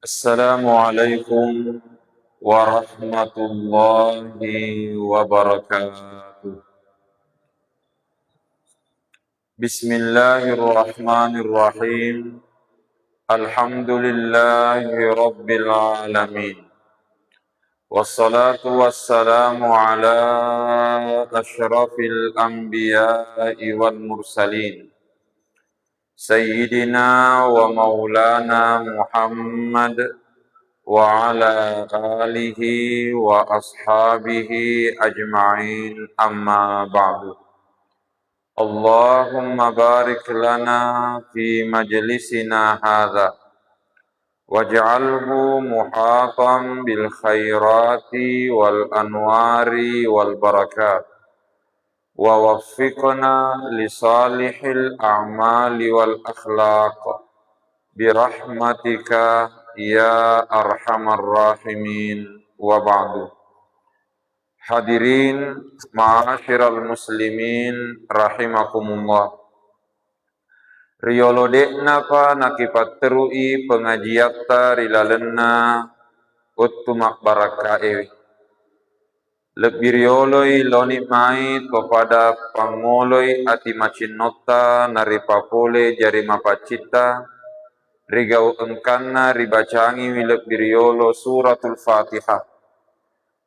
Assalamualaikum warahmatullahi wabarakatuh. Bismillahirrahmanirrahim. Alhamdulillahi rabbil alamin. Wassalatu wassalamu ala asyrafil anbiya'i wal mursalin. Sayyidina wa maulana Muhammad wa ala alihi wa ashabihi ajma'in, amma ba'du. Allahumma barik lana fi majlisina hadha waj'alhu muhatan bil khairati wal anwari wal barakat wa waffiqna li salihil a'mali wal akhlaq birahmatika ya arhamar rahimin, wa ba'du. Hadirin ma'asyiral muslimin rahimakumullah. Riyolodekna pa nakipat terui pengajiatta rilalenna uttumak barakae. Lebih rioloi loni mai kepada pangoloi ati macinota naripapole jari mapacita rigau engkana ribacangi wilek biriolo suratul Fatihah.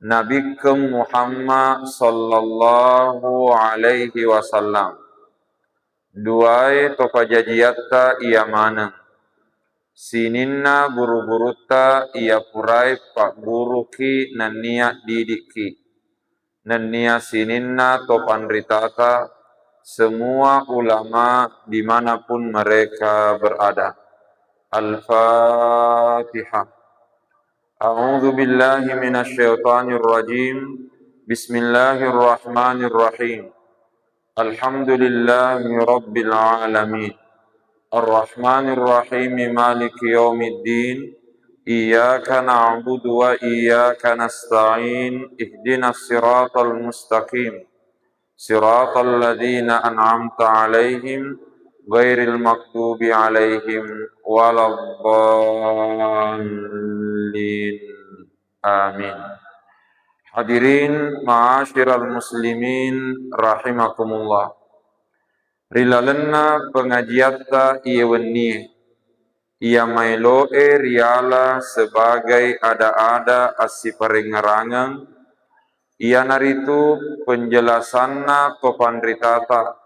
Nabikum Muhammad sallallahu alaihi wasallam. Duai topa jajiatta ia maneng. Sininna buru-buruta ia purai pak guru ki nania didik ki. Nania sininna topan ritata semua ulama dimanapun mereka berada. Al-Fatihah. A'udzu billahi minasyaitonir rajim. Bismillahirrahmanirrahim. Alhamdulillahi rabbil alamin. Ar-Rahmanir Rahim, Maliki yaumiddin. Iyyaka na'budu wa iyyaka nasta'in. Ihdinas siratal mustaqim. Siratal ladzina an'amta 'alaihim ghairil maghdubi 'alaihim waladdallin. Amin. Hadirin ma'asyiral muslimin rahimakumullah. Rilalenna pengajiatta ia wenni. Ia mailoe riala sebagai ada-ada asiparengarangang. Ia naritu penjelasanna kopandritata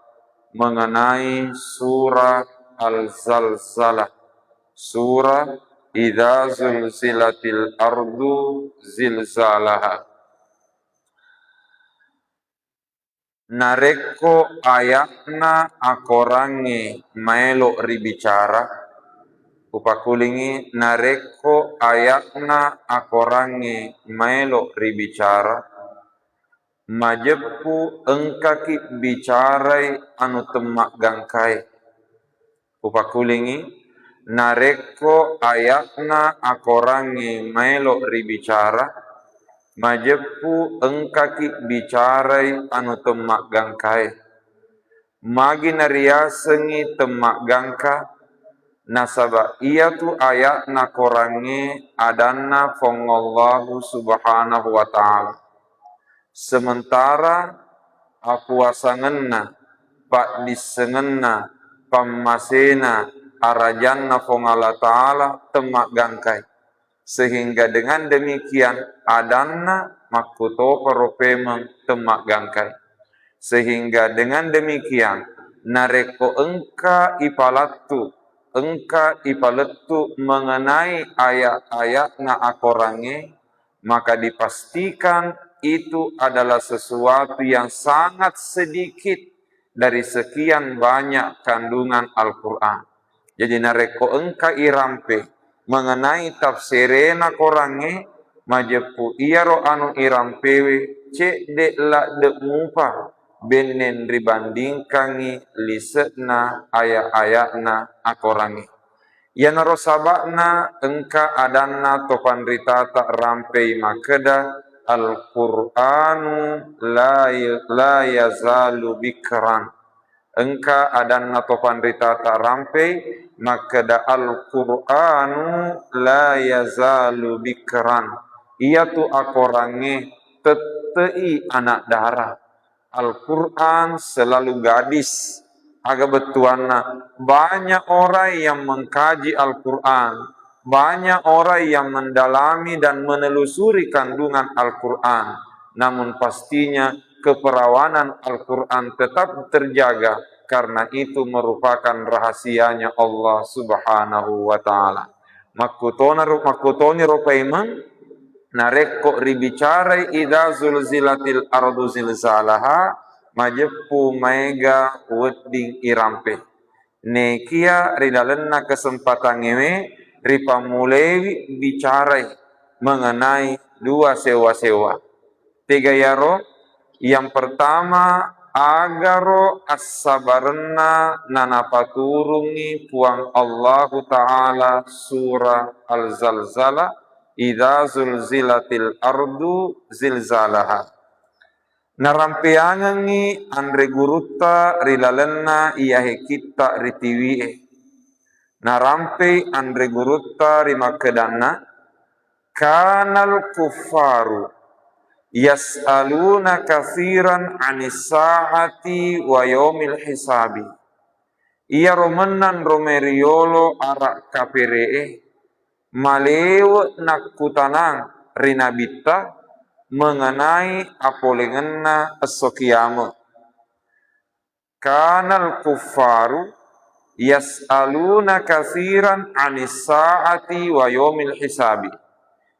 mengenai surah Al-Zalzalah. Surah Idza zulzilatil ardu zilzalaha. Nareko ayatna akorangi maelo ribicara. Upakulingi nareko ayatna akorangi maelo ribicara. Majepu engkaki bicarai anu temak gangkai. Upakulingi nareko ayatna akorangi maelo ribicara. Majepu engkaki bicarai anu temak gangkai. Magi nariasengi temak gangka. Nasaba ia tu ayat nakorangi adanna fongallahu subhanahu wa ta'ala. Sementara apuasangenna pak disengenna pammasena arajanna fongala ta'ala temak gangkai. Sehingga dengan demikian adanna makuto paropemeng temak gangkai. Sehingga dengan demikian nareko engka ipalattu mengenai ayat-ayat na akorange, maka dipastikan itu adalah sesuatu yang sangat sedikit dari sekian banyak kandungan Al-Quran. Jadi nareko engka irampe mengenai tafsirena korange majepu iaro anu irampewe cek de la de mupa benen ribandingkangi lisetna ayat-ayatna akorange. Ya narosabakna engka adanna topan ritata rampei makeda Al-Qur'anu la yazalu bikran. Engka adanna topan rita tak rampai, maka da Al-Qur'anu la yazalu bikran. Ia tu akorange tetei anak darah. Al-Quran selalu gadis. Agak betuana banyak orang yang mengkaji Al-Quran, banyak orang yang mendalami dan menelusuri kandungan Al-Quran. Namun pastinya keperawanan Al-Quran tetap terjaga, karena itu merupakan rahasianya Allah Subhanahu wa Ta'ala. Makutoni rupaimang nareko ribicarai idza zulzilatil ardu zilzalaha majepu mega wedding irampe. Nekia ridalenna kesempatan ngewe ripamulewi bicarai mengenai dua sewa-sewa. Tiga yaro. Yang pertama, agaro as-sabarna nanapaturungi puang Allahu Ta'ala surah Al-Zalzala idza zulzilatil ardu zilzalaha. Narampeangangi andre gurutta rilalenna iahe kita ritiwie. Narampe andre gurutta rimakedanna kanal kufaru yas'aluna katsiran anis sa'ati wa yaumil hisabi. Ia romenan romeriolo arak kaperee malewe nakutanang rinabita mengenai apolengenna esokiyama. Kanal kufaru yas'aluna katsiran anis sa'ati wa yaumil hisabi.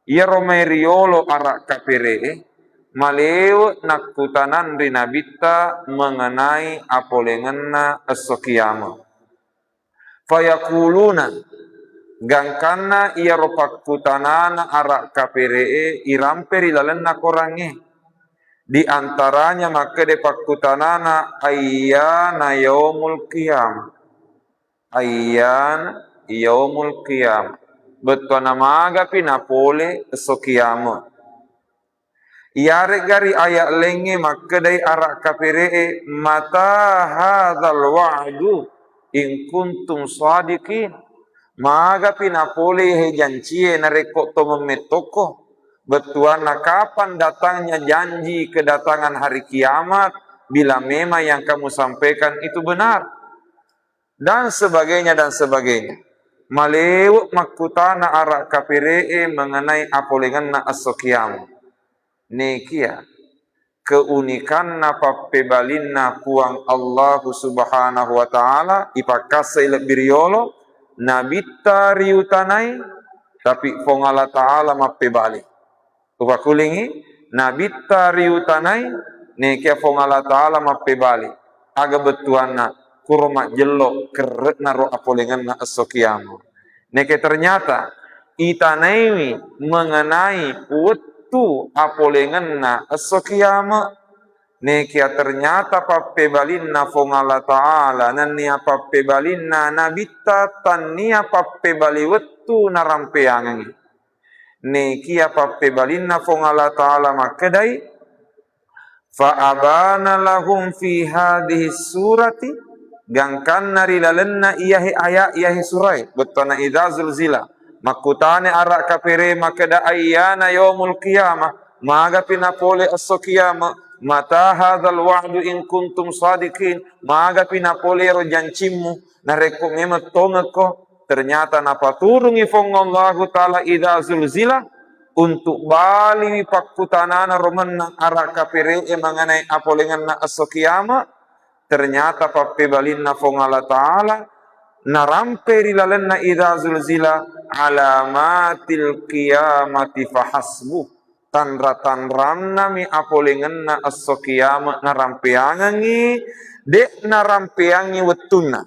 Ia romeriolo arak kaperee malewe nakutanan rinabita mengenai apolengenna esokiyama. Fayakuluna gangkana ia ropakutanana arak kaperee iramperi lalenna korange. Di antaranya maka de pakutanana ayyana yaumul qiyam. Ayyan yaumul qiyam. Betuana magapi napole esokiyama. Iare gari ayat lenge makadai arak kaperee mata hadzal wa'du in kuntum shadiqin. Maga pinapole he jancie nareko to memetoko. Betuana kapan datangnya janji kedatangan hari kiamat bila memang yang kamu sampaikan itu benar. Dan sebagainya dan sebagainya. Malewuk makutana arak kaperee mengenai apolenganna as-sokiam. Nekia keunikan napa pebalinna puang Allah Subhanahu wa Ta'ala ipakasai lebiriolo nabita riutanai tapi fong Allah Ta'ala mapebali upakulingi nabita riutanai nekia fong Allah Ta'ala mapebali aga betuana kurma jelo keret naro apolengan na asokiamu nekia ternyata itanai mengenai tu apolenganna as-sokiyama nekia ternyata pappebalinna fong Allah Ta'ala nannia pappebalinna nabita tannia pappebali wettu narampeangangi nekia pappebalinna fong Allah Ta'ala makadai fa'abana lahum fi hadhihi surati gangkan narilalenna iyahi ayat iyahi surai bettana idza zulzila makutane arak kapere makada ayyana yaumul qiyamah maga pinapole as-sokiyama mata hadzal wa'du in kuntum shadiqin maga pinapole ro jancimmu nareko memet tongeko ternyata napaturungi fong Allah Ta'ala idza zulzila untuk bali pakutanana romenang arak kapere mengenai apolenganna as-sokiyama ternyata pappebalinna fong Allah Ta'ala naramperi lalenna idza zulzila alamatil qiyamati fahasbu tanra-tanranna mi apolengenna as-sokiyama narampeangangi dek narampeangi wettunna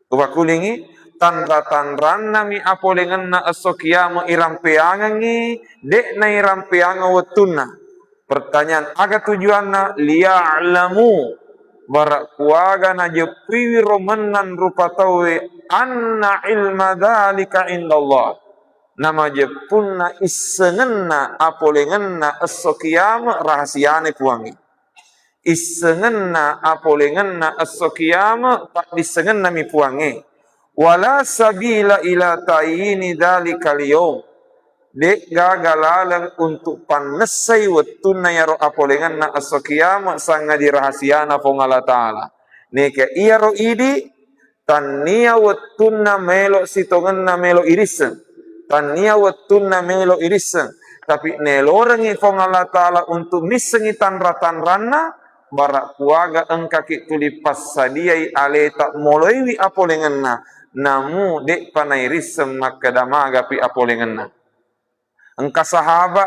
upakulingi tanra-tanranna mi apolengenna as-sokiyama irampeangangi dek na irampeanga wettunna. Pertanyaan aga tujuanna liya'lamu barak kuaga na jepriwi romenan rupa tawe anna ilma dhalika indallah nama jepunna issengenna apolengenna as-sokiyama rahasiane puangi. Issengenna apolengenna as-sokiyama tak disengenna mi puangi. Wala sabila ila ta'ini dhalikal yawm. Dek gagalalang untuk panesai wetunna yaro apolenganna as-sokiyama sanga dirahasiana fongala ta'ala. Neka iya ro idi tania wetunna melo sitongenna melo irisen. Tania wetunna melo irisen. Tapi nelorengi fongala ta'ala untuk misengi tanra-tanranna barak kuaga engkaki tulipas sadiai ale tak moloiwi apolenganna. Namu dek panai risem makadamaga pi apolenganna. Engka sahabat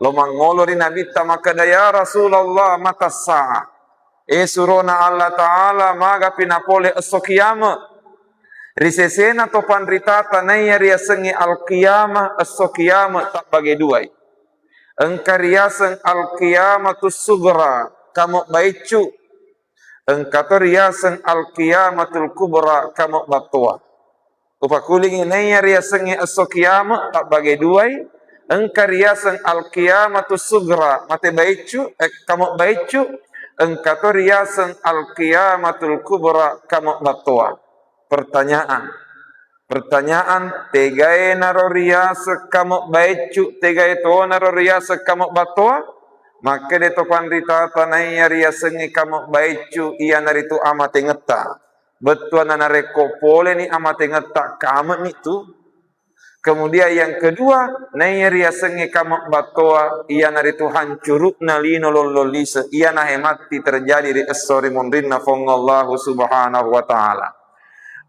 lo mangolori Nabi ta maka ya Rasulullah mata sa'ah. Surona Allah Ta'ala maga pinapole as-sokiyama. Risesena to pandritata naya riasengi al-qiyamah as-sokiyama tak bagi duai. Engka riaseng al-qiyamatus sugra kamu baicu. Engka to riaseng al-qiyamatul kubra kamu batua. Upakulingi naya riasengi as-sokiyama tak bagi duai. Engka riasan al-qiyamatus sugra mate baicu kamu baicu engka to riasan al-qiyamatul kubra kamu batua. Pertanyaan tegae naro riasa kamu baicu tegae to naro riasa kamu batua maka de to pandita tanaya riasengi kamu baicu iya naritu amate ngeta betua nanareko pole ni amate ngeta kamu itu. Kemudian yang kedua, naya riasengi kamak batoa, iya naritu hancuruk nalino lololise, iya nahemati terjadi di esori mondrinna fongallahu subhanahu wa ta'ala.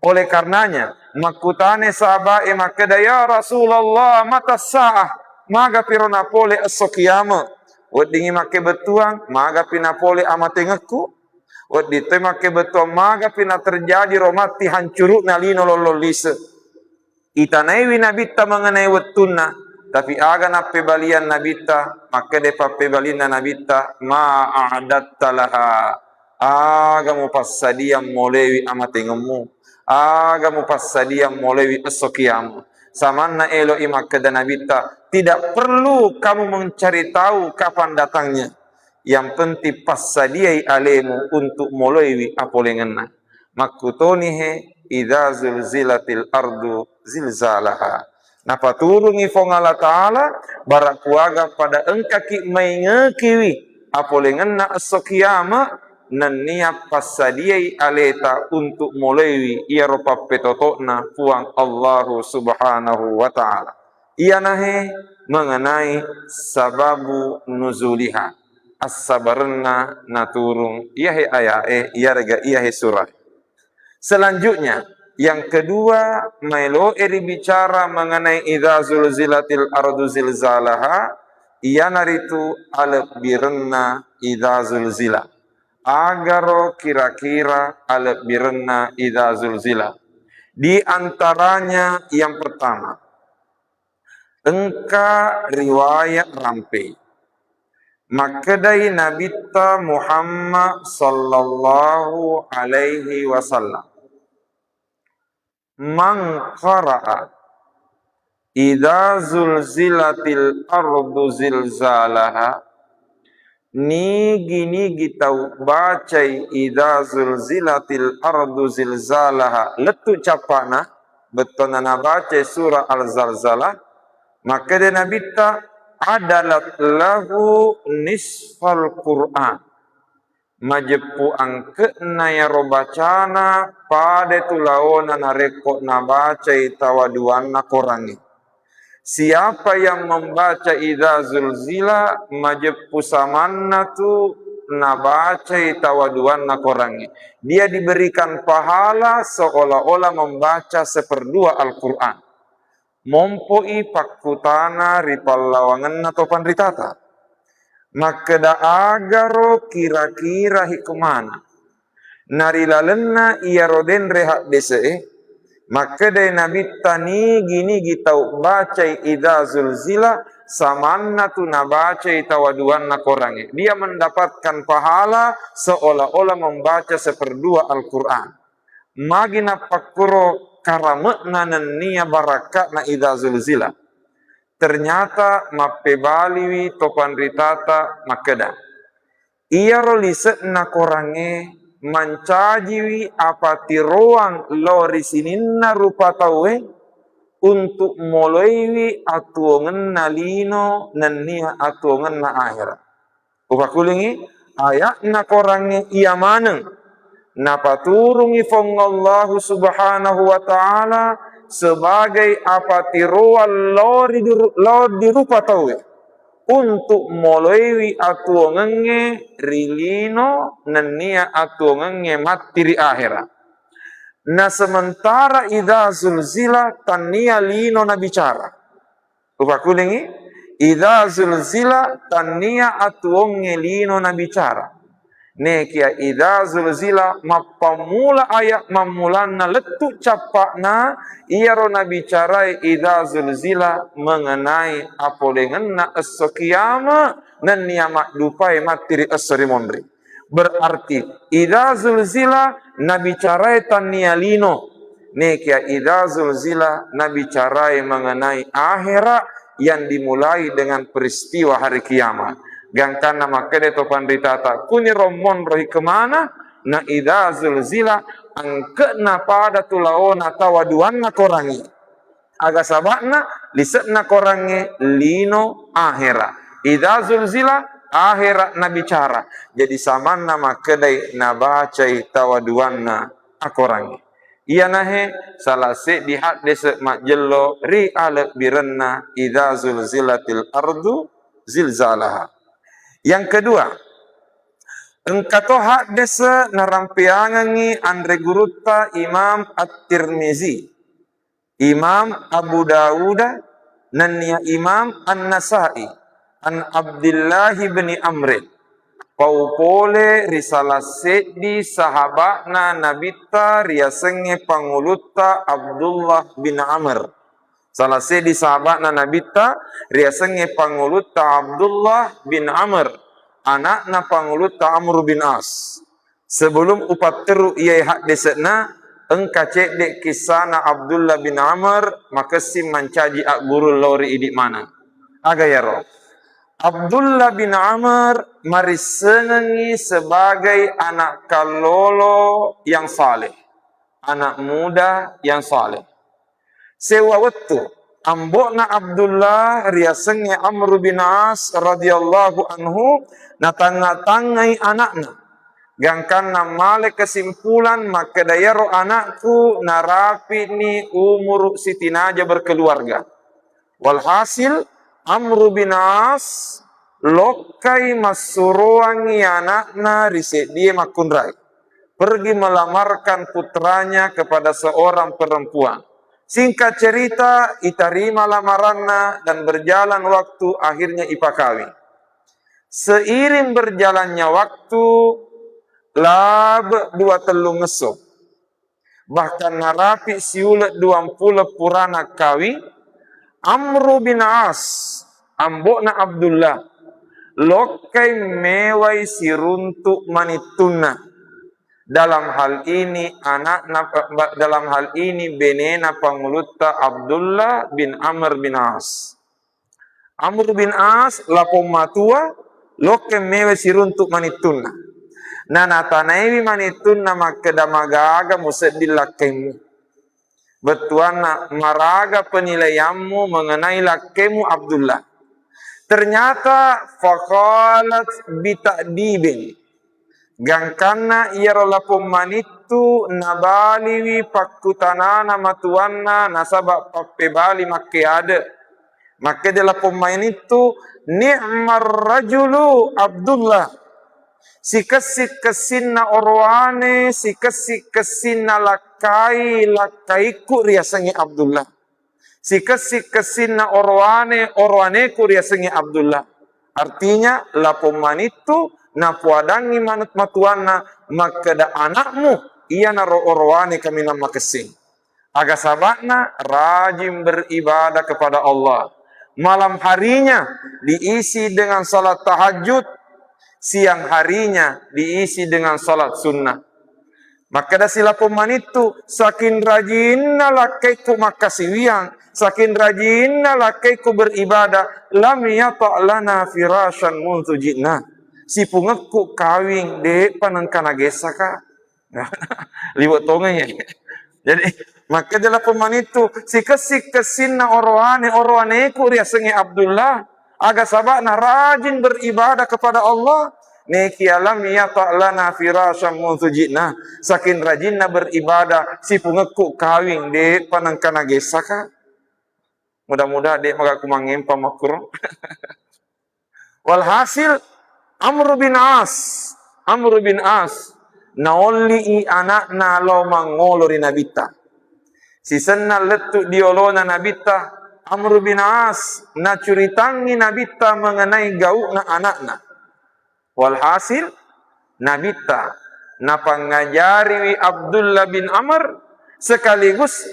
Oleh karenanya, makutane sahabai makada ya Rasulullah mata sa'ah, maga pirona pole esokiyama. Wadingi make betuang, maga pinapole amatengeku. Wadite make betuang, maga pina terjadi romati hancuruk nalino lololise. Itanaiwi nabita mengenai wetunna, tapi aga nape balian nabita, maka depa pebalian nabita ma'adatta laha. Aga mo pasadiam molewi amatengemu, aga mo pasadiam molewi esokiamu. Samanna elo imakada nabita, tidak perlu kamu mencari tahu kapan datangnya. Yang penting pasadiai alemu untuk molewi apolengenna. Makutonihe idza zulzilatil ardu zilzalaha. Napa turungi fongala ta'ala barak kuaga pada engkaki maingekiwi apolengenna as-sokiyama nannia pasadiai aleta untuk molewi ia ropa petotokna puang Allahu subhanahu wa ta'ala. Ia nahe mengenai sababu nuzuliha as-sabarna naturung iahe ayae ia rega iahe surah. Selanjutnya, yang kedua, melo bicara mengenai idza zulzilatil ardu zilzalaha, ia naritu alep birna idza zulzila. Agaro kira-kira alep birna idza zulzila. Di antaranya yang pertama, engka riwayat rampe. Makadai nabita Muhammad sallallahu alaihi wasallam man qara'a idza zulzilatil ardu zilzalaha nigi tau bacai idza zulzilatil ardu zilzalaha letu capana betonana baca surah al-zalzalah maka dia nabita adalat lahu nisfal Qur'an. Majepu angkena ya robacana pada tulaona nareko nabaca itawaduan nakorangi. Siapa yang membaca idza zulzila majepu samanna tu nabaca itawaduan nakorangi. Dia diberikan pahala seolah-olah membaca seperdua Al-Quran. Mompoi pakutana ripallawangan atau pandritata. Maka da agaro kira-kira hikumana. Narilalenna iya roden rehat dese. Maka da nabita gini tau baca idza zulzila samanna tu nabaca tawaduan nakorangi. Dia mendapatkan pahala seolah-olah membaca seperdua Al-Quran. Magina pakuro karamakna nania barakat na idza zulzila. Ternyata mape baliwi topan ritata makeda. Ia roliset na korange mancajiwi apa tiroan lori sininna rupa tawe untuk moloiwi atuongen na lino nania atuongen na akhirat. Upakulingi ayat na korange ia maneng napaturungi fongallahu subhanahu wa ta'ala sebagai apa tiroan lori dirupa tawe untuk moloiwi atuongenge rilino nania atuongenge matiri akhirat. Na sementara idza zulzila tania lino na bicara. Upakulingi idza zulzila tania atuonge lino na bicara. Nekia idza zulzila mapamula ayat mamulanna letu capakna iaro na bicara idza zulzila mengenai apolengenna as-qiyamah nan niamat dupai matiri as-rimondri. Berarti idza zulzila nabi carai tania lino nekia idza zulzila nabi carai mengenai akhirat yang dimulai dengan peristiwa hari kiamat. Gangkana makede topan ritata kuni romon rohi kemana na idza zulzila angkena pada tulaona tawaduanna korangi aga sabakna lisetna korangi lino akhirat. Idza zulzila akhirat na bicara. Jadi samanna makedai na bacai tawaduanna akorangi. Ia nahe salase di hadis makjello ri ala biranna idza zulzilatil ardu zilzalaha. Yang kedua, engkato hadis narampiangangi andre gurutta Imam At-Tirmizi, Imam Abu Dawud, nania Imam An-Nasai, an Abdullah bin Amr. Paupole risalah sedi sahabatna nabita riasenge pangulutta Abdullah bin Amr. Salah sedi sahabatna nabita riasenge pangulutta Abdullah bin Amr, anakna pangulutta Amr bin As. Sebelum upat teru ia hadisna engka cek dek kisana Abdullah bin Amr maka sim mancaji ak guru lori idik mana. Aga ya roh. Abdullah bin Amr marisengengi sebagai anak kalolo yang saleh, anak muda yang saleh. Sewa waktu ambokna Abdullah riasenge Amr bin As radhiyallahu anhu na tanga-tangai anakna. Gangkan namale kesimpulan maka dayaro anakku narapi ni umur sitinaja berkeluarga. Walhasil Amr bin As lokai masuruangi anakna riset dia makunrai. Pergi melamarkan putranya kepada seorang perempuan. Singkat cerita, iterima lamaranna dan berjalan waktu akhirnya ipa kawin. Seiring berjalannya waktu, lab dua telung ngesok. Bahkan narapi siulet 20 purana kawin, Amr bin As, ambokna Abdullah, lokai mewai siruntuk manituna. Dalam hal ini benena pangulutta Abdullah bin Amr bin As. Amr bin As lapom matua lokai mewai siruntuk manituna. Nana tanaiwi manituna makedamagaga musedil lakemu. Betuana maraga penilaianmu mengenai lakemu Abdullah. Ternyata faqalat bita'dibin. Gangkana ia rolapum manitu nabaliwi pakutanana matuanna nasaba papebali makke ada. Makke de lapum manitu ni'mar rajulu Abdullah. Si kesinna orwane, si kesinna lakaiku riasangi Abdullah. Si kesinna orwaneku riasangi Abdullah. Artinya lapum manitu na puadangi manut matuana maka da anakmu ia naro orwane kami nama kesing. Aga sabakna rajin beribadah kepada Allah. Malam harinya diisi dengan salat tahajud, siang harinya diisi dengan salat sunnah. Maka da sila peman itu saking rajinna lakaiku makasiwiang saking rajinna lakaiku beribadah, lam yata' lana firasyan munzu jina. Si pungeku kawing de panengkana gesaka. Liwat tongenya. Jadi maka adalah peman itu si kesik kesinna orwane ku ria sengi Abdullah aga sabana rajin beribadah kepada Allah. Neki alam yata' lana firasyan munzu jina. Saking rajinna beribadah si pungeku kawing de panengkana gesaka. Mudah-mudahan dia maka kumangimpa makro. Walhasil Amr bin As naoli anakna lo mangolori nabita. Si senna letu diolona nabita Amr bin As na curitangi nabita mengenai gaukna anakna. Walhasil nabita na pangajari Abdullah bin Amr sekaligus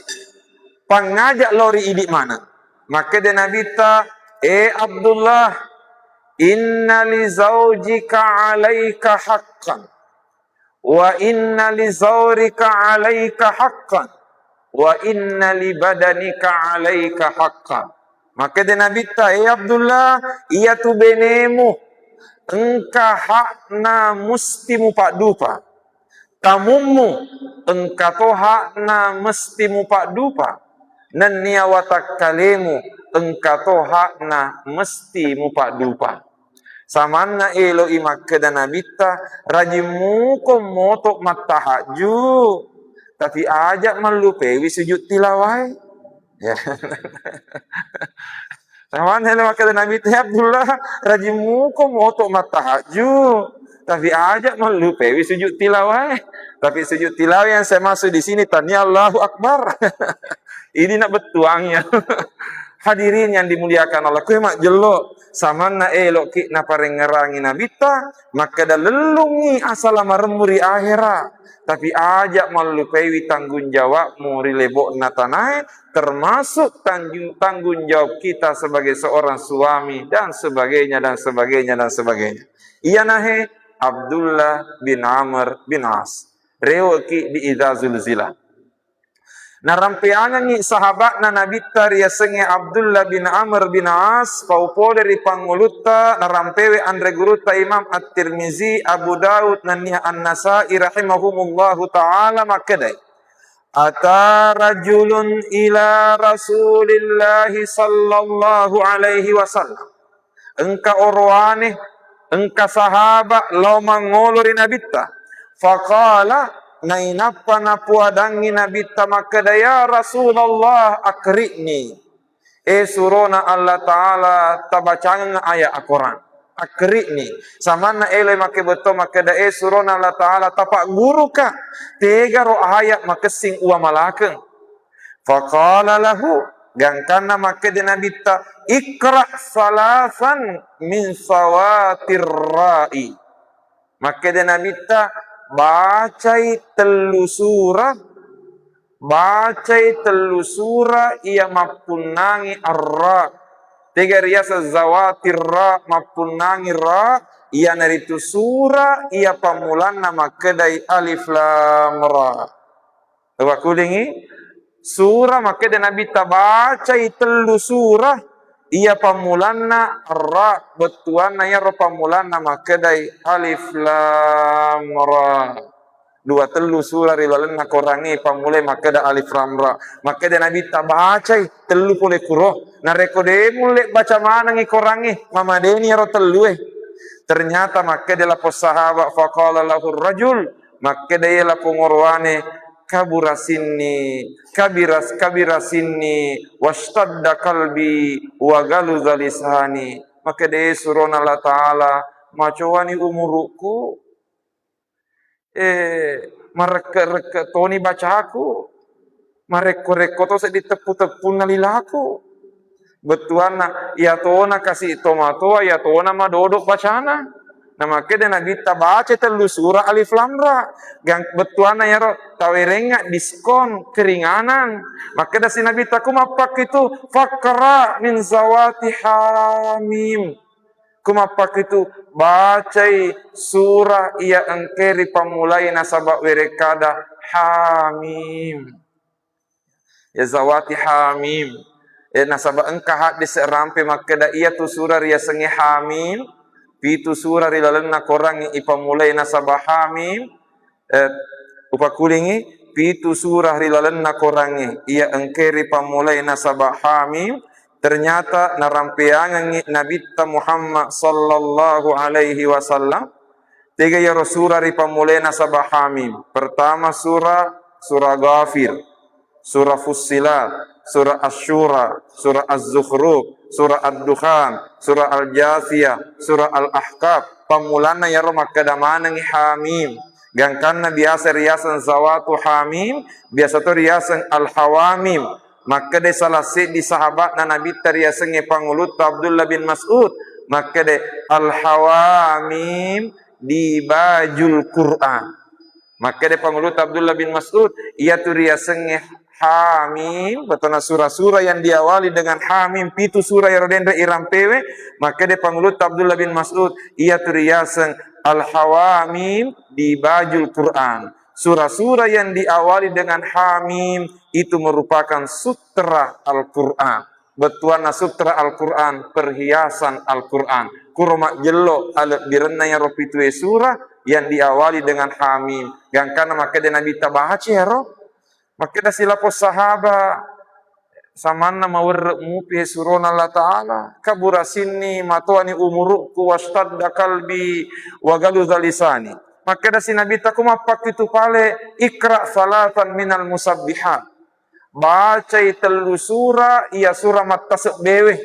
pangajak lori idik mana. Maka dia nabita, Abdullah, inna li zawjika alaika haqqan, wa inna li zawrika alaika haqqan, wa inna li badanika alaika haqqan. Maka dia nabita, Abdullah, iya tu benemu, engka hakna mustimu pak dupa. Tamumu, engka to hakna mestimu pak dupa. Nan niya watak kalimu engka to hakna mesti mupak dupa. Samanna elo imak dan nabita rajimu ko motok matahaju tapi ajak melupewi sujud tilawai. Ya. Samanna elo imak dan nabita Abdullah rajimu ko motok matahaju tapi ajak melupewi sujud tilawai. Tapi sujud tilawai yang saya maksud di sini tanya Allahu Akbar. Ini nak betuangnya. Hadirin yang dimuliakan Allah. Kue mak jelo. Samana elok ki na parengerangi nabita. Maka dah lelungi asal maremuri akhirah. Tapi ajak melupai tanggung jawab muri lebok natanai. Termasuk tanggung jawab kita sebagai seorang suami. Dan sebagainya, dan sebagainya, dan sebagainya. Ia nahe Abdullah bin Amr bin As. Rewaki di Idazul Zilah. Narampiangan ni sahabat na nabita ria senge Abdullah bin Amr bin As paupo dari panguluta narampewe andre guruta Imam At-Tirmizi Abu Daud naniha An-Nasai rahimahumullahu ta'ala makadai ata rajulun ila Rasulillahi sallallahu alaihi wasallam engka orwane engka sahabat lau mangolori nabita faqala nainapa na puadangi nabita makada ya Rasulullah akri'ni. Surona Allah Ta'ala tabacangan ayat Al-Quran. Akri'ni. Samana ele make beto makada surona Allah Ta'ala tapak guru ka. Tega ro ayat makasing uwa malakeng. Faqala lahu. Gangkana makada nabita. Ikra' salasan min sawatir ra'i. Makada nabita. Bacai telu surah ia mapunangi arra tiga riasa zawatir ra mapunangi ra ia naritu surah ia pamulan nama kedai alif lam ra. Coba kulingi surah maka dia nabi tabacai telu surah ia pamulanna ra betuanna ya ro pamulanna makedai alif lam ra. Dua telu surah rilalenna korangi pamulai makeda alif lam ra. Makeda nabi tabacai telu pole kuro. Narekode mulai baca mana ngi korangi mama deni ro telu Ternyata makeda la sahabat faqala lahu rajul makeda ya la pengorwane kabira sinni washtadda qalbi wa galuza lisani. Maka dia surona Allah Ta'ala macawani umuruku marek toni bacaku marek to se ditepu-tepu nalilaku betuana ya tona kasih tomato ya tona madodok bacana. Nah maka dia nabi baca telu surah alif lam ra. Gang betuana ya ro tawerenga diskon keringanan. Maka dia si nabi kumapak itu fakra min zawati hamim. Kumapak itu bacai surah ia engkeri pamulai nasabak werekada hamim. Ya zawati hamim. nasaba engka hadis rampe makeda ia tu surah ria sengi hamim, pitu surah ri lalenna korangi ipamulai nasaba hamim, upakulingi pitu surah ri lalenna korangi ia engkeri pamulai nasaba hamim. Ternyata narampeangan Nabi Muhammad sallallahu alaihi wasallam tiga ya surah ri pamulai nasaba hamim. Pertama surah Ghafir, surah Fussilat, surah Asy-Syura, surah Az-Zukhruf, surah Ad-Dukhan, surah Al-Jathiyah, surah Al-Ahqaf. Pamulana ya maka damanang hamim. Gangkanna biasa riasan zawatu hamim, biasa tu riasan al-hawamim. Maka de salah di sahabat na Nabi riasan pangulut Abdullah bin Mas'ud. Maka de al-hawamim di bajul Quran. Maka de pangulut Abdullah bin Mas'ud ia tu riasan hamim, betona surah-surah yang diawali dengan hamim, pitu surah yang rodenda irampewe. Maka de pangulut Abdullah bin Mas'ud ia tu riasan al-hawamim di bajul Quran. Surah-surah yang diawali dengan hamim itu merupakan sutra Al-Quran. Betuana sutra Al-Quran, perhiasan Al-Quran. Kurma jelo alat birenna yang ropitue surah yang diawali dengan hamim. Gangkana maka de Nabi tabahaci hero. Maka da silapos sahaba samana mawar mupi surona Allah Ta'ala kaburasinni matuani umuruku washtadda kalbi wagaluza lisani. Maka da si Nabi takumapak itu pale ikra salatan minal musabbihat. Bacai telu surah ia surah matasabbewe.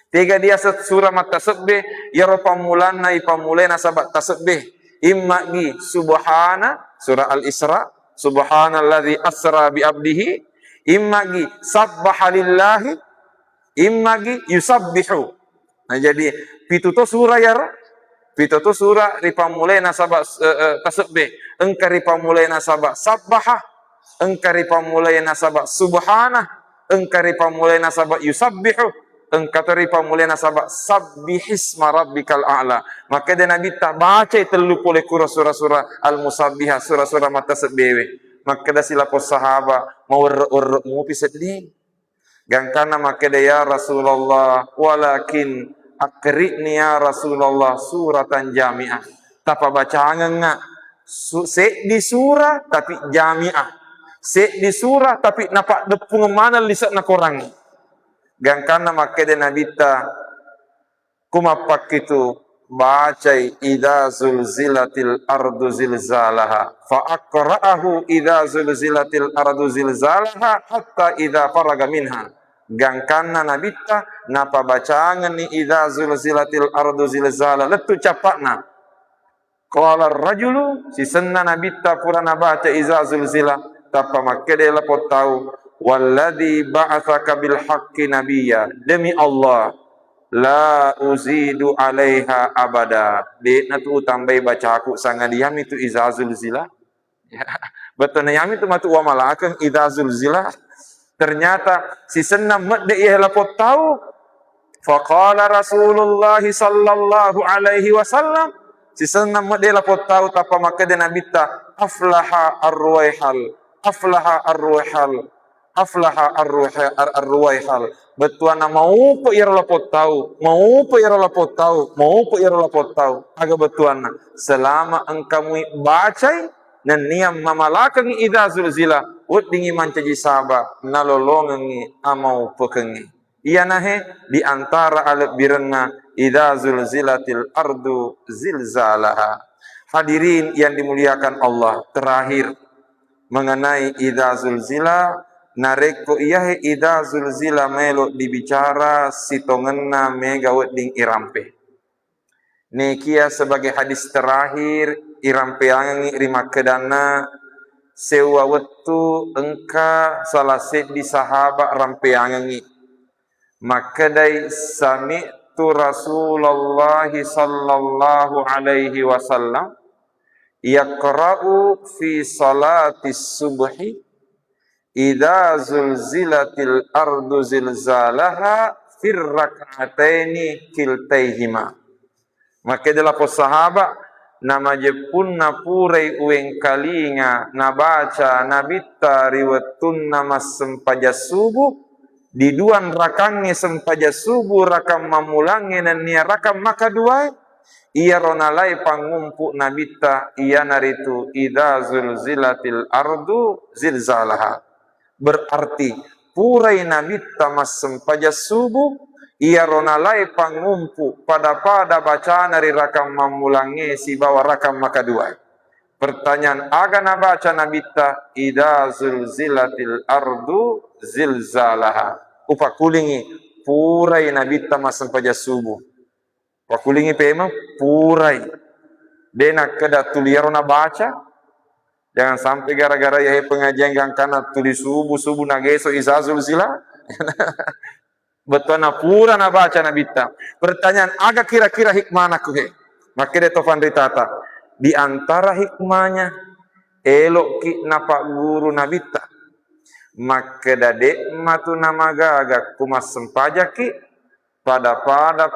Tiga dia surah matasabbe ya pamulana ipamulena sabat tasbih. Imma gi subhana surah Al-Isra, subhanalladzi asra bi abdihi, imma gi sabbaha lillahi, imma gi yusabbihu. Nah jadi pituto surah ya pituto surah ripamulai nasabah tasbih, engka ripamulai nasabah sabbaha, engka ripamulai nasabah subhanah, engka ripamulai nasabah yusabbihu, engka ripamulai nasabah sabbihisma rabbikal a'la. Maka dia Nabi tak baca telu pole surah-surah al-musabbihah, surah-surah matasbih. Maka dah silapos sahaba mau mupi sedih. Gangkana maka dia ya Rasulullah walakin akritni ya Rasulullah suratan jami'ah. Tapa bacaan nga se di surah tapi jami'ah. Se di surah tapi napak depung mana lisak na korang. Gangkana maka dia Nabi ta kumapak itu bacai idza zulzilatil ardu zilzalaha fa aqra'ahu idza zulzilatil ardu zilzalaha hatta idza faraga minha. Gangkana nabita napa bacaangan ni idza zulzilatil ardu zilzala letu capakna. Qala ar-rajulu si senna nabita purana baca idza zulzila tapa makkede lapot tahu walladzi ba'atsaka bil haqqi nabiyya, demi Allah la uzidu alaiha abada. Dek na tu tambai baca aku sangat diam itu idza zulzila. Betul yam itu matu wa malakan idza zulzila. Ternyata si senam madde ia lapot tahu. Faqala Rasulullah sallallahu alaihi wasallam, si senam madde lapot tahu tapa maka de Nabi ta aflaha ar-ruwaihal, aflaha ar-ruwaihal, aflaha ar-ruwaihal. Betuana mau pe ira lapot tahu, mau pe ira lapot tahu, mau pe ira lapot tahu. Aga betuana selama engkau bacai dan niam mamalakan idza zulzila udingi mancaji saba nalolongengi amau pekengi. Ia nahe di antara alat birenna idza zulzilatil ardu zilzalaha. Hadirin yang dimuliakan Allah, terakhir mengenai idza zulzila nareko iahe idza zulzila melo dibicara sitongenna mega wedding irampe. Nekia sebagai hadis terakhir irampeangi rima kedana sewa wetu engka salasit di sahabat rampeangi. Maka dai sami'tu Rasulullah sallallahu alaihi wasallam yaqra'u fi salatis subhi idza zulzilatil ardu zilzalaha fir rak'ataini kiltaihima. Maka adalah sahabat nama jepun napurai ueng kalinga nabaca nabita riwatun nama sempaja subuh di duan rakange sempaja subuh rakam mamulange dan nia rakam maka duai ia ronalai pangumpu nabita ia naritu idza zulzilatil ardu zilzalaha. Berarti purai nabita mas sempaja subuh ia ronalai pangumpu pada baca nari rakam mamulange si bawa rakam maka duai. Pertanyaan agana baca nabita idza zulzilatil ardu zilzalaha. Upakulingi purai nabita mas sempaja subuh. Pakulingi pema purai. Dena keda tuliarona baca. Jangan sampai gara-gara ya pengajian yang kana tulis subuh nageso izazul zila. Betul na pura na baca nabita. Pertanyaan agak kira-kira hikmana kuhe. Maka de tofan ritata. Di antara hikmahnya elok ki napa guru nabita. Maka dade matu namaga agak kumas sempajaki pada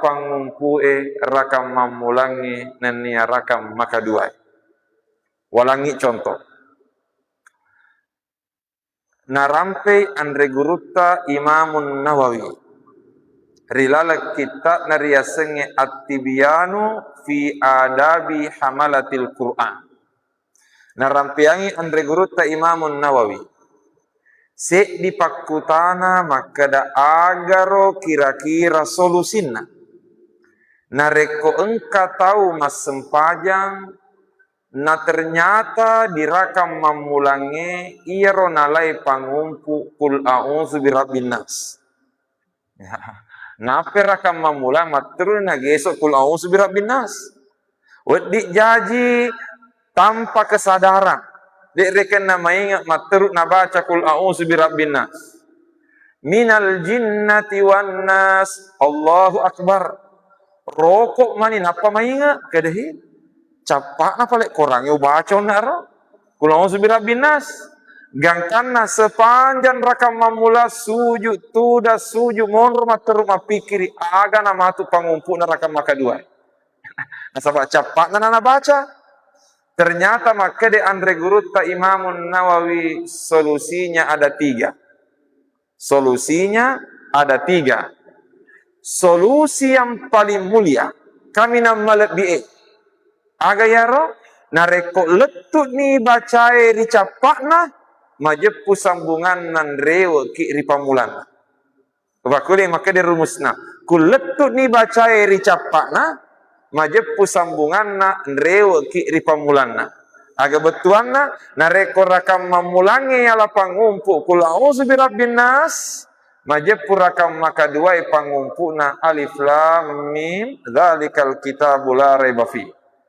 pangumpue rakam mamulangi nenia rakam maka duai. Walangi contoh. Narampe andre gurutta Imamun Nawawi. Rilala kita nariyasenge at-tibyanu fi adabi hamalatil Qur'an. Narampiangi andre gurutta Imamun Nawawi. Se di pakutana maka da agaro kira-kira solusinna. Nareko engka tahu mas sempajang na ternyata dirakam mamulange ia ronalai pangumpu kul a'udzu birabbin nas. Ya. Nape rakam mamulang matur na gesok kul a'udzu birabbin nas. Wedi jaji tanpa kesadaran. Dek reken nama ingat matur na baca kul a'udzu birabbin nas. Minal jinnati wan nas. Allahu akbar. Rokok mani napa maingat kedehi. Capak na palek korang yo baca nara kul a'udzu birabbin nas gangkanna sepanjang rakam mamula sujud tuda sujud monro matur mapikiri aga na matu pangumpu na rakam maka dua. Nasaba capak na baca. Ternyata maka de andre gurutta Imamun Nawawi solusinya ada 3. Solusinya ada 3. Solusi yang paling mulia kami nama lebih aga yaro nareko letut ni bacai ricapakna majepu sambungan nan rewe ki ripamulan. Bakule maka dia rumusna. Kul letut ni bacai ricapakna majepu sambungan na rewe ki ripamulan. Aga betuanna nareko rakam mamulangi ala pangumpu kul a'udzu birabbin nas majepu rakam maka duai pangumpuna alif lam mim dzalikal kitabul la raiba fi.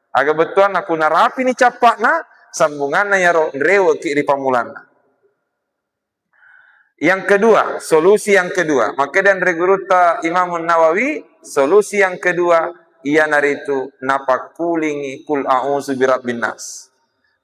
Aga betuan aku narapi ni capakna sambunganna ya rewe ki ripamulana. Yang kedua, solusi yang kedua, maka dan reguruta Imamun Nawawi, solusi yang kedua ia naritu napakulingi kul a'udzu birabbin nas.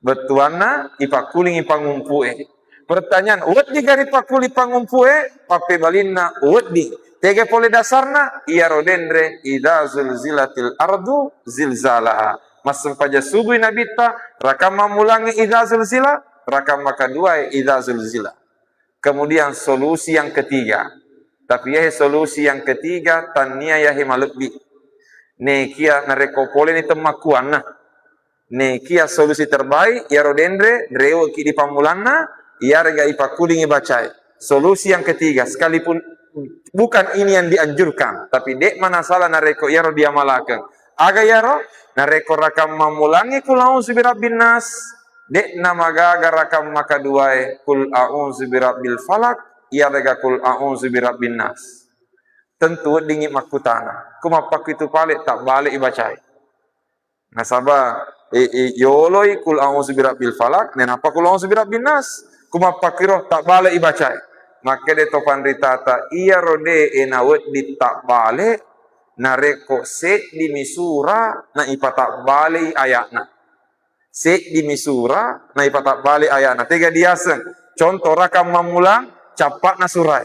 Betuanna ipakulingi pangumpue. Pertanyaan, wedi gari pakuli pangumpue, pape balinna wedi. Tege pole dasarna ia rodendre idza zulzilatil ardu zilzalaha. Mas sempaja subuh nabita rakam mamulangi idza zulzila, rakam maka dua idza zulzila. Kemudian solusi yang ketiga. Tapi ya solusi yang ketiga tania ya himalukbi. Nekia nareko pole ni temakuana. Nekia solusi terbaik ya rodendre rewo ki di pamulanna ya rega ipakulingi bacai. Solusi yang ketiga sekalipun bukan ini yang dianjurkan, tapi dek mana salah nareko ya dia malakan. Aga yaro nareko rakam mamulangi kul a'udzu birabbin nas dek nama gaga rakam maka duai kul a'udzu birabbil falak ia rega kul a'udzu birabbin nas. Tentu dingin makutana kumapak itu palik tak balik ibacai. Nasaba yoloi kul a'udzu birabbil falak nenapa kul a'udzu birabbin nas kumapak kiro tak balik ibacai. Maka de topan ritata ia rode enawet di tak balik nareko set di misura na ipatak balik ayatna. Set di misura na ipatak balik ayatna. Tiga diaseng. Contoh rakam mamulang capak na surai.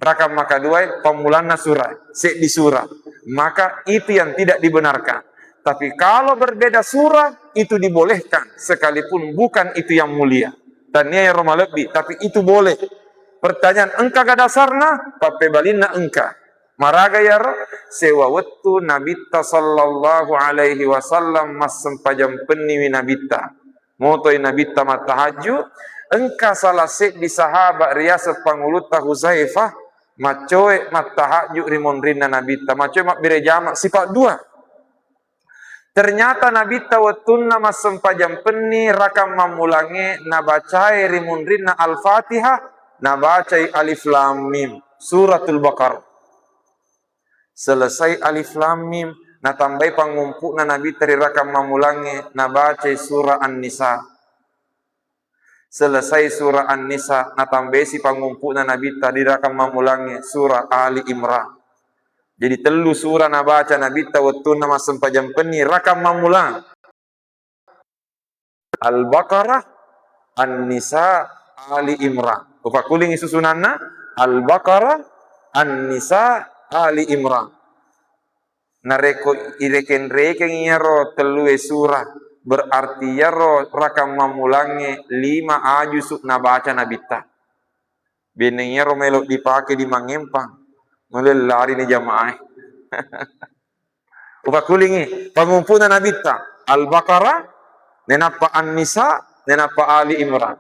Rakam maka dua pamulang na surai. Set di surah. Maka itu yang tidak dibenarkan. Tapi kalau berbeda surah itu dibolehkan sekalipun bukan itu yang mulia. Dan yang Roma lebih tapi itu boleh. Pertanyaan engka ga dasarna, pape balina engka. Maraga ya ro, sewa waktu Nabitta sallallahu alaihi wasallam mas sempajam penni Nabitta. Motoi Nabitta matahaju, engka salah sek di sahabat riasat panguluta Huzaifah, macoe matahaju rimon rinna Nabitta, macoe mak bere jamak sifat dua. Ternyata Nabitta watunna mas sempajam penni rakam mamulange nabacai rimon rinna Al-Fatihah, nabacai Alif Lam Mim, suratul Baqarah. Selesai Alif Lam Mim, natambai pangumpuk na Nabi teri rakam mamulangi nabaca surah An-Nisa. Selesai surah An-Nisa, natambai si pangumpuk na Nabi tadi rakam mamulangi surah Ali Imran. Jadi telu surah nabaca Nabi waktu nama sempajam peni rakam mamulang Al-Baqarah, An-Nisa, Ali Imran. Upakuling susunanna Al-Baqarah, An-Nisa, Ali Imran. Nareko ireken yaro telue surah, berarti yaro rakam mamulange 5 ajusuk nabaca nabita. Beneng yaro melok dipakai di mangempang, mulai lari ni jamaah. Upakulingi pangumpunan nabita Al-Baqarah, nenapa An-Nisa, nenapa Ali Imran.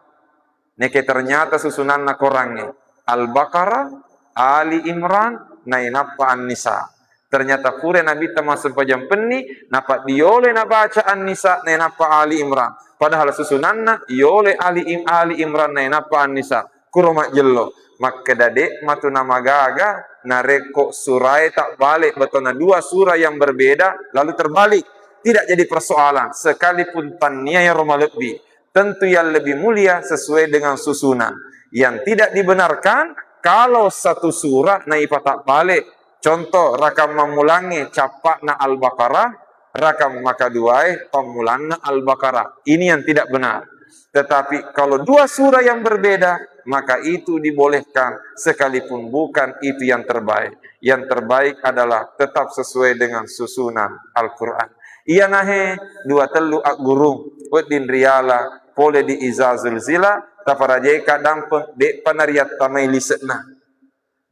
Neke ternyata susunan na korangnya Al-Baqarah, Ali Imran, nenapa An-Nisa. Ternyata kure Nabi masuk pajam penni, napa diole na baca An-Nisa, nenapa Ali Imran. Padahal susunanna iole Ali Imran nenapa An-Nisa. Kuromak jello. Maka dadek matu nama gaga, nareko surai tak balik betona 2 surah yang berbeda lalu terbalik. Tidak jadi persoalan sekalipun tania yang Roma lebih. Tentu yang lebih mulia sesuai dengan susunan. Yang tidak dibenarkan kalau satu surah naipa tak balik. Contoh rakam mamulangi capak na Al-Baqarah, rakam makaduai pamulanna Al-Baqarah. Ini yang tidak benar. Tetapi kalau 2 surah yang berbeda, maka itu dibolehkan sekalipun bukan itu yang terbaik. Yang terbaik adalah tetap sesuai dengan susunan Al-Quran. Iya nahe 2 telu ak gurung, wedin riala, pole di izazul zila, taparajai kadang dek panariat tamai lisetna.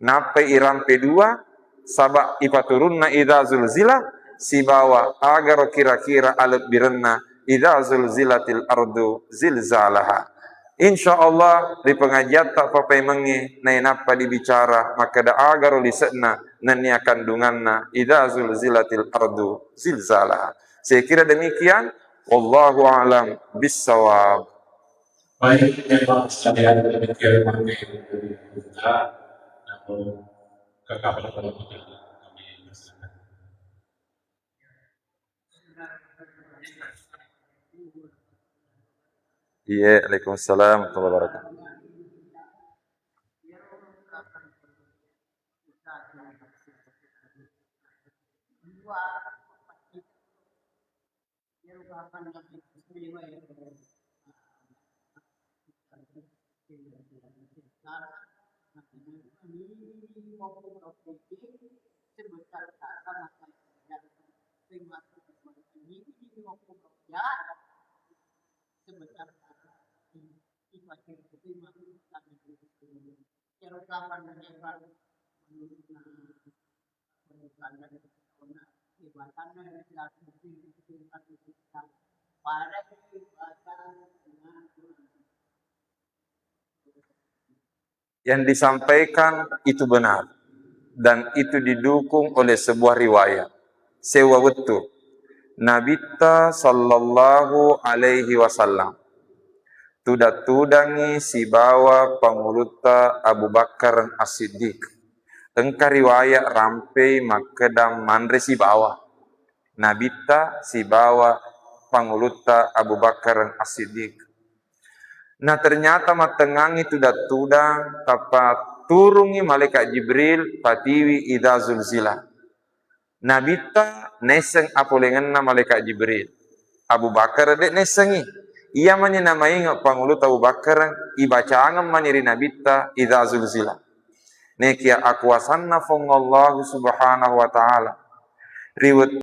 Napai irampe 2, sabak ipaturunna idza zulzila si bawa agar kira-kira alat birenna idza zulzilatil ardu zilzalaha. Insyaallah di pengajian tak papai mengi nai napa dibicara maka da agar lisetna nania kandunganna idza zulzilatil ardu zilzalaha. Saya kira demikian, wallahu alam bissawab. Baik, memang sekalian demikian kita kepada kami bersama. Iya, Waalaikumsalam warahmatullahi wabarakatuh. Yang disampaikan itu benar dan itu didukung oleh sebuah riwayat. Sewa wetu Nabitta sallallahu alaihi wasallam tudangi si bawa panguluta Abu Bakar As-Siddiq. Engka riwayat rampai makedam mandre si bawa. Nabitta si bawa panguluta Abu Bakar As-Siddiq. Nah ternyata matengangi tudang tapa turungi malaikat Jibril patiwi idza zulzila. Nabita neseng apolenganna malaikat Jibril. Abu Bakar dek nesengi. Ia namai ngak pangulut Abu Bakar ibacaangan maniri nabita idza zulzila. Nekia akwasanna fongallahu subhanahu wa ta'ala. Riwayat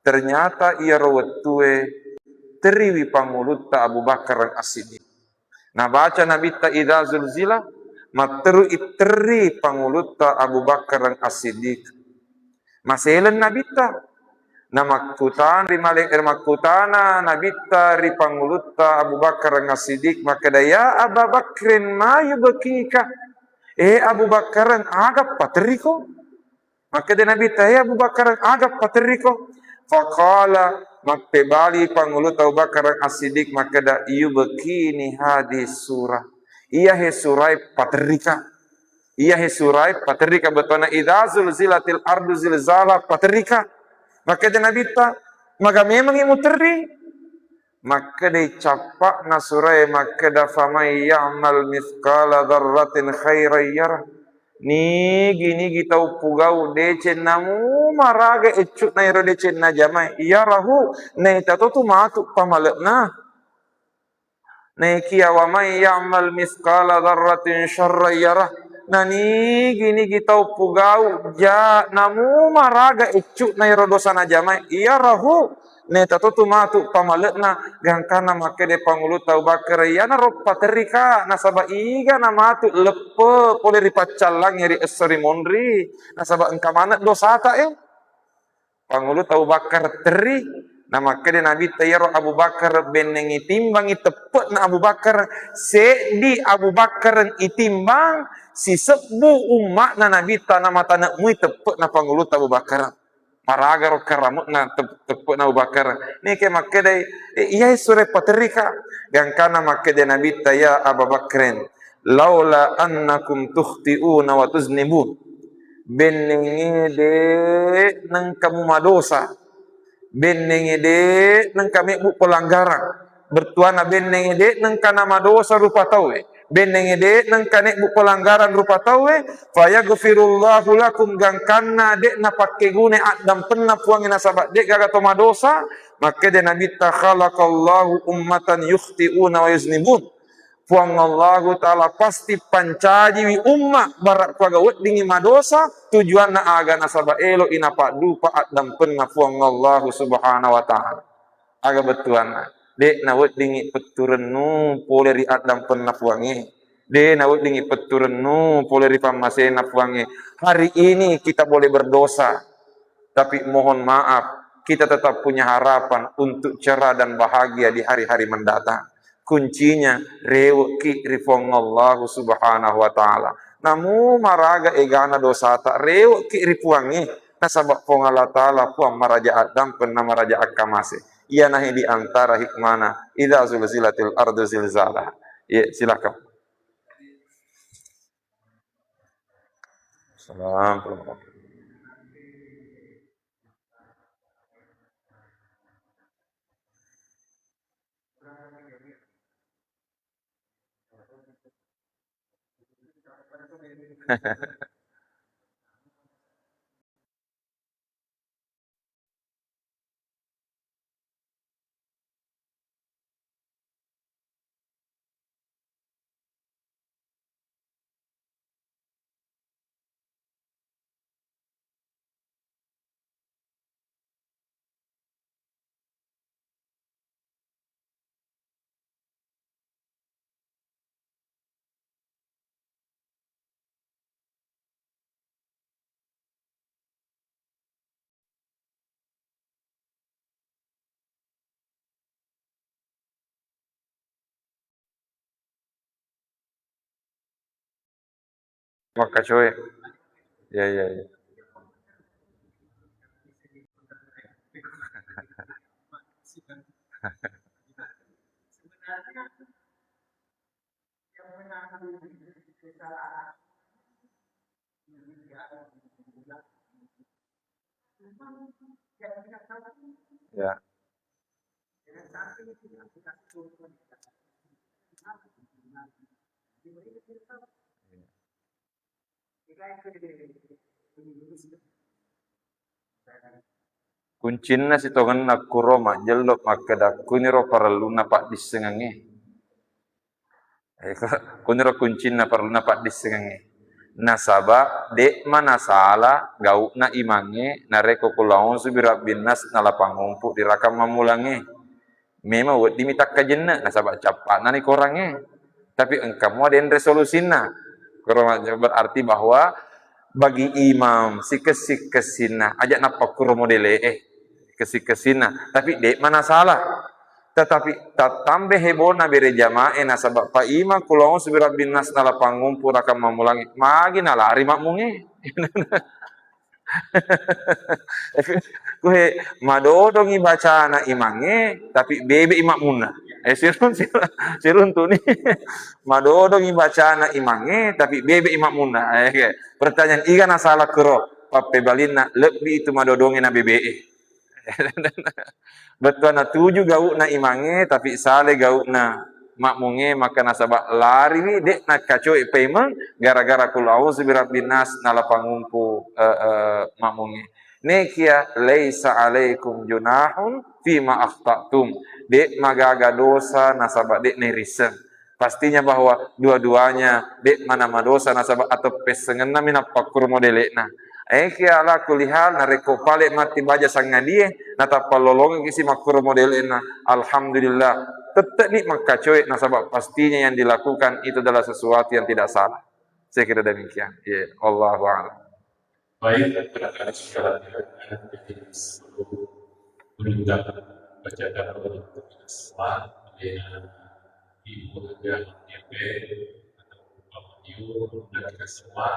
ternyata ia rawatue teriwi pangulutta Abu Bakar As-Siddiq. Nah baca Nabi ta idza zulzila materu iteri pangulutta Abu Bakar As-Siddiq. Maselen Nabi ta namakutan rimalik makutana Nabi ta ri pangulutta Abu Bakar As-Siddiq maka daya Abu Bakrin ma yubkika. Abu Bakaran agak pateriko. Maka dia Nabi ta Abu Bakaran agak pateriko. Faqala maktebali pangulut Abu Bakar As-Siddiq maka da yubkini hadis surah. Iya he surai paterika. Iya he surai paterika betona idza zulzilatil ardu zilzala paterika. Maka dia Nabi ta maka memang imu teri. Maka dicapak nasurai maka da famay ya'mal mithqala dzarratin khairan yarah. Nigi tau pugau decen namu maraga ecut na iro decen na jamai yarahu ne tato tu matu pamalekna. Ne kia wa may ya'mal mithqala dzarratin syarran yarah. Na nigi tau pugau ja namu maraga ecut na iro dosa na jamai yarahu ne tato tu matu pamalekna gangkana make de pangulut Abu Bakar yana ro paterika nasaba iga na matu lepe pole ri paccalang ri esri monri nasaba engka mana dosa ta pangulut Abu Bakar teri na make de Nabi tayaro Abu Bakar benengi timbang itepet na Abu Bakar se di Abu Bakar itimbang si sebu umat na Nabi tanama tanak mu itepet na pangulut Abu Bakar. Maraga ro karamut na tepuk na Abu Bakar. Ni ke makede iya sure paterika yang kana makede Nabi taya Abu Bakrin. Laula annakum tukhti'una wa tuznibun. Benenge de nang kamu madosa. Benenge de nang kami bu pelanggaran. Bertuana benenge de nang kana madosa rupa tawe. Benenge de nang kanek bu pelanggaran rupa tawe fayaghfirullahu lakum gangkanna de na pakke gune adam penna puangina sabat de gaga toma dosa maka de Nabi ta khalaqallahu ummatan yukhti'una wa yuznibun puang Allah taala pasti pancaji wi umma barak kuaga wedingi madosa tujuan na aga nasaba elo ina pak dupa adam penna puang Allah subhanahu wa taala aga betuana dek na wedingi peturenu pole ri adam penna puangi de na wedingi peturenu pole ri pamasena puangi hari ini kita boleh berdosa tapi mohon maaf kita tetap punya harapan untuk cerah dan bahagia di hari-hari mendatang kuncinya reweki rifong Allah subhanahu wa ta'ala namu maraga egana dosa tak reweki ripuangi nasabak pong Allah ta'ala puang maraja adam penna maraja akamase ia nahi di antara hikmana idza zulzilatil ardu zilzalah. Ya, silakan. Assalamualaikum. Maka coy. Ya. Ya. Kuncina si tongan na kuroma jelok makada kuniro paraluna pak disengange. Kuniro kuncina paraluna pak disengange. Nasaba dek mana salah gau na imange nareko kulaun subirabbin nas na lapangumpu dirakam mamulange. Memang buat diminta kajenna nah sabab capat nani korangnya. Tapi engkau ada yang resolusinya. Berarti bahwa bagi imam si kesina ajak napa kuro modele kesina tapi dek mana salah tetapi tambah heboh na bere jamaah na sabab pa imam kulong subirabin nas nala pangumpul akan memulangi magi nala lari makmungi kuhe madodongi baca na imange tapi bebe imak muna sirun tu ni madodongi baca na imange tapi bebe imak muna pertanyaan iga na salah kero pape balina lebih itu madodongi na bebe betul na tuju gauk na imange tapi sale gauk na makmunge maka nasabak lari dek na kacoi payment gara-gara kul auzu birabbin nas nala pangumpu makmunge nekia laisa alaikum junahun fima akhtatum dek magaga dosa nasabak dek nerisen pastinya bahwa dua-duanya dek mana dosa nasabak atau pesengenna mina pakur modelekna kia ala kulihal nareko pale mati baja sangadie nata palolong kisi makur modelena alhamdulillah tetap ni makacoy nasabab pastinya yang dilakukan itu adalah sesuatu yang tidak salah. Saya kira demikian. Ya, Allahu a'lam. Baik, terima segala jadi sebelum meninggalkan bacaan untuk semua dengan ibu dan YP atau Bapak Yu dan kita semua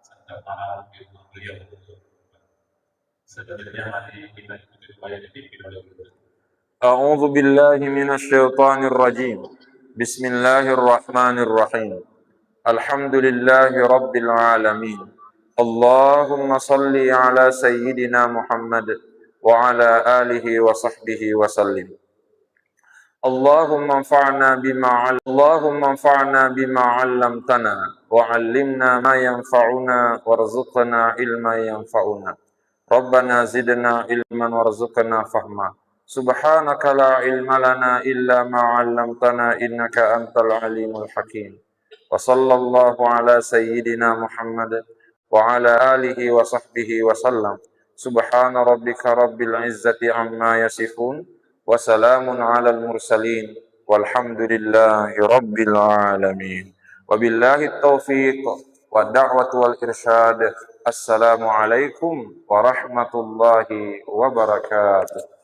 serta para beliau sebenarnya mari kita ikuti upaya ini kita lakukan. A'udzu billahi minasyaitonir rajim. Bismillahirrahmanirrahim. Alhamdulillahi rabbil alamin. Allahumma salli ala sayyidina Muhammad wa ala alihi wa sahbihi wa sallim. Allahumma anfa'na bima 'allamtana wa 'allimna ma yanfa'una warzuqna ilman yanfa'una. Rabbana zidna ilman warzuqna fahma. Subhanaka la ilma lana illa ma 'allamtana innaka antal alimul hakim. Wa sallallahu ala sayyidina Muhammad wa ala alihi wa sahbihi wa sallam. Subhana rabbika rabbil izzati amma yasifun wa salamun ala al-mursalin walhamdulillahi rabbil alamin. Wabillahi taufiq wa da'watu wal irsyad. Assalamualaikum warahmatullahi wabarakatuh.